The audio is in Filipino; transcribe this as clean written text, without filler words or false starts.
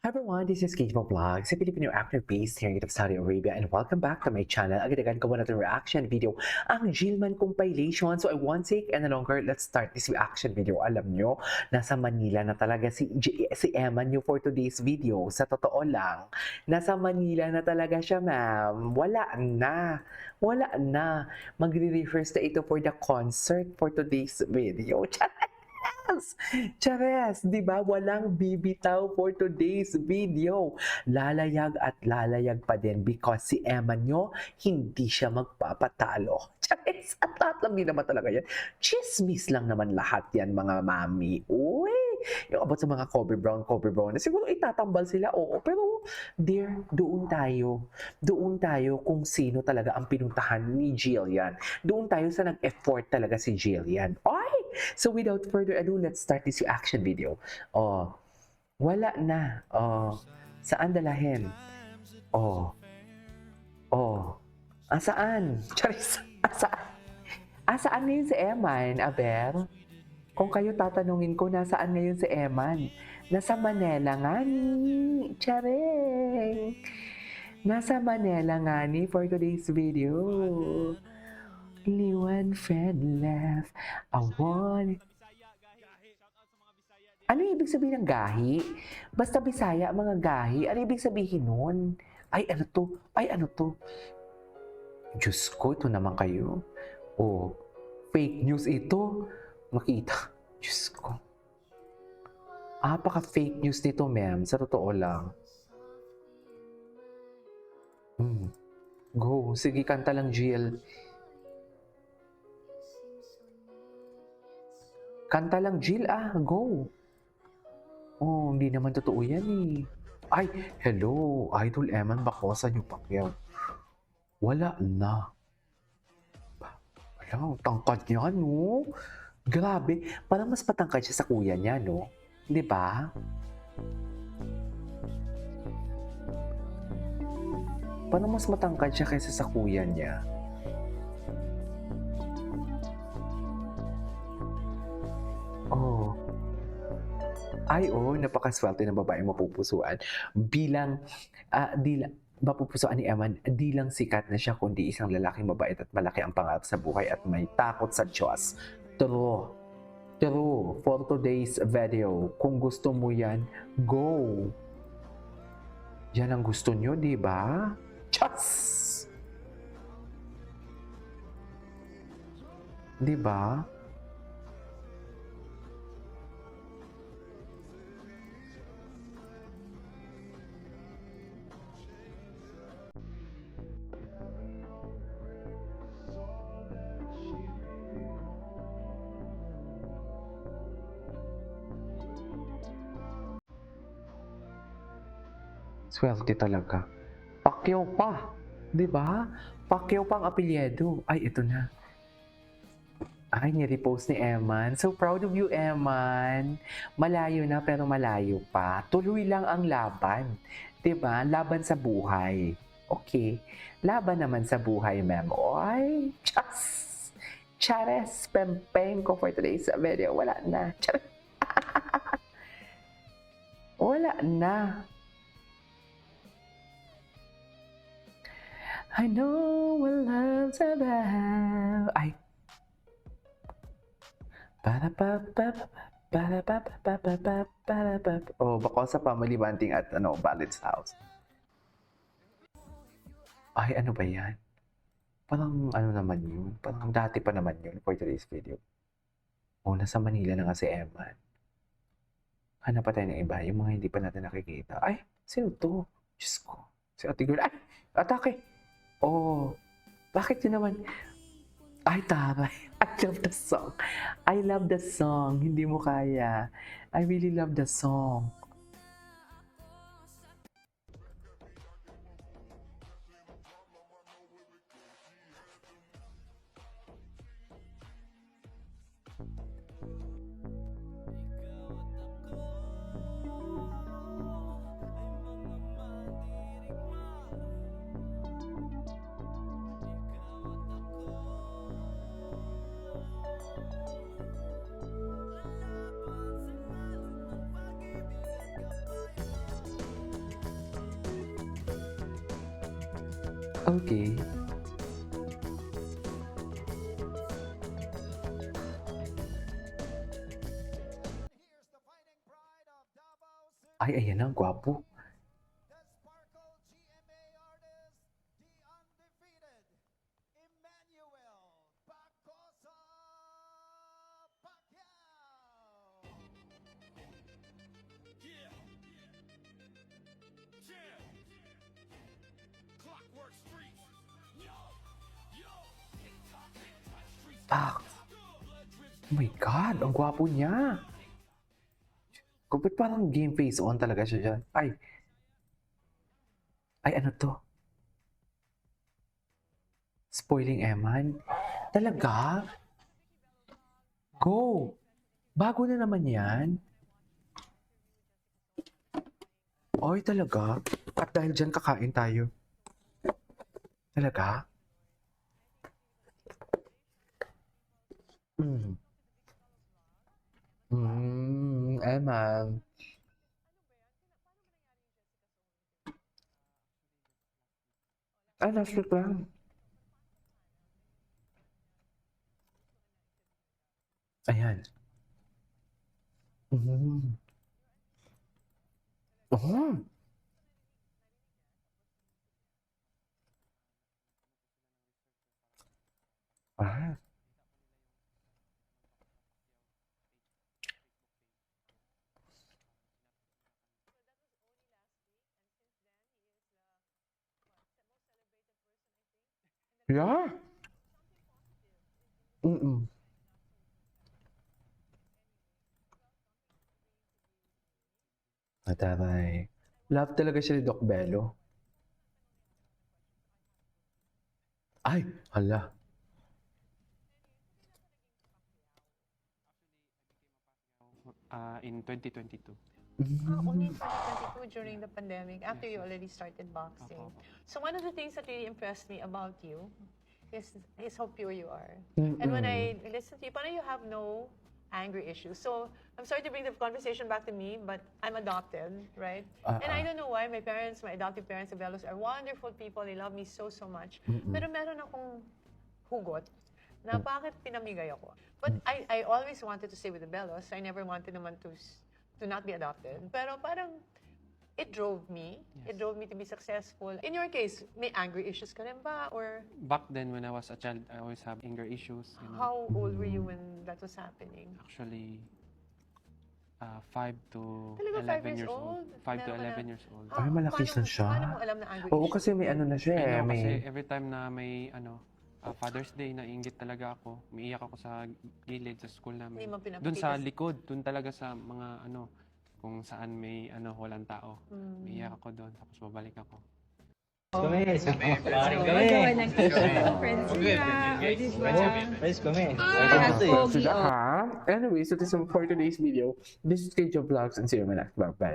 Hi everyone, this is Kate Vlog, sa Filipino actor based here in Saudi Arabia, and welcome back to my channel. Agad-agad ko natin reaction video, ang Gilman compilation. So I won't take any longer, let's start this reaction video. Alam nyo, nasa Manila na talaga si Emma nyo for today's video. Sa totoo lang, nasa Manila na talaga siya, ma'am. Wala na. Magre-rehearse na ito for the concert for today's video. Chares, di ba? Walang bibitaw for today's video. Lalayag at lalayag pa din because si Emma nyo, hindi siya magpapatalo. Chares, at lahat lang din naman talaga yan. Chismis lang naman lahat yan, mga mami. Uy! Yung about sa mga Kobe Brown, siguro itatambal sila, oo. Pero, dear, doon tayo. Doon tayo kung sino talaga ang pinuntahan ni Jillian. Doon tayo sa nag-effort talaga si Jillian. Ay! So without further ado, let's start this reaction video. Oh, wala na. Oh, saan dalahin? Oh, oh, asaan? Charis, asaan? Asaan ngayon si Eman, Aber? Kung kayo tatanungin ko, nasaan ngayon si Eman? Nasa Manila nga ni. Charing. Nasa Manila nga ni for today's video. Only one friend left. I want. Ano ibig sabihin ng gahi? Basta Bisaya, mga gahi. Ano ibig sabihin nun? Ay, ano to? Ay, ano to? Diyos ko, ito naman kayo. Oh, fake news ito. Makita. Diyos ko. Apaka-fake news nito, ma'am. Sa totoo lang. Go. Sige, kanta lang, Jill. Kanta lang, Jill. Go. Oh, hindi naman totoo yan eh. Ay, hello, Idol Eman Bacosa niyo Pacquiao. Wala na. Wala, tangkad niya, no? Grabe, parang mas patangkad siya sa kuya niya, no? Di ba? Parang mas matangkad siya kaysa sa kuya niya. Oh. Ay, napakaswerte ng babaeng mapupusuan. Bilang, mapupusuan ni Eman, di lang sikat na siya, kundi isang lalaking mabait at malaki ang pangarap sa buhay at may takot sa Diyos. True. For today's video, kung gusto mo yan, go. Yan ang gusto nyo, di ba? Diyos! Di ba? Swerte talaga. Pacquiao pa. Di ba? Pacquiao pa ang apelyido. Ay, ito na. Ay, ni-repost ni Eman. So proud of you, Eman. Malayo na pero malayo pa. Tuloy lang ang laban. Diba? Laban sa buhay. Okay. Laban naman sa buhay, ma'am. Ay, Chares, pempeng ko for today's video. Wala na. Wala na. I know what love's about. Ay. Oh, Bacosa Family Banting at Ballet's House. Ay, ano ba yan? Parang ano naman yun? Parang dati pa naman yun for today's video. Oh, nasa Manila na nga si Eman. Hanap pa tayo ng iba, yung mga hindi pa natin nakikita. Ay, sino to? Diyos ko. Si Ate Girl. Ay, atake! Oh, bakit yun naman? Ay, taray. I love the song. I love the song. Hindi mo kaya. I really love the song. Okay. Ay, ayan ang gwapo. The Sparkle GMA artist, the undefeated Emmanuel Bacosa Pacquiao. Yeah. Yeah. Clockwork Street. Yo. Yo. Ah, oh my God, ang gwapo niya. Ba't parang game face on talaga siya dyan? Ay, ano to? Spoiling Eman? Talaga? Go! Bago na naman yan? Ay, talaga? At dahil dyan kakain tayo. Talaga? Mm. Eman. Last week lang. Ayan. Oh. Ah. Yeah. Mataray. Love talaga siya ni Doc Bello. Ay, hala. In 2022. Only in 2022 during the pandemic, after you already started boxing. Opo. So one of the things that really impressed me about you is how pure you are. And when I listen to you, parang you have no anger issues. So I'm sorry to bring the conversation back to me, but I'm adopted, right? And I don't know why my adoptive parents, the Bellos, are wonderful people. They love me so much. Pero meron akong hugot na bakit pinamigay ako. But I always wanted to stay with the Bellos. I never wanted naman to not be adopted. Pero parang it drove me. Yes. It drove me to be successful. In your case, may anger issues ka rin ba? Or Back then, when I was a child, I always have anger issues. how old were you when that was happening? Actually, 5 to Talaga 5 11 years years old. old? 5 to Meron ka 11 na- years old. Ay, malaki na siya. Paano mo alam na anger Oo, issues? kasi may ano na siya I eh. know, May... kasi every time na may Father's Day, naiinggit talaga ako. Umiiyak ako sa gilid sa school namin. Hindi mo pinapakita Doon sa sa- likod, doon talaga sa mga kung saan may walang tao. Umiiyak ako doon, tapos babalik ako. Kami, paring kami. Friends kami. Sila ha? Anyways, so this is for today's video. This is KJ Vlogs and see you in my next vlog. Bye.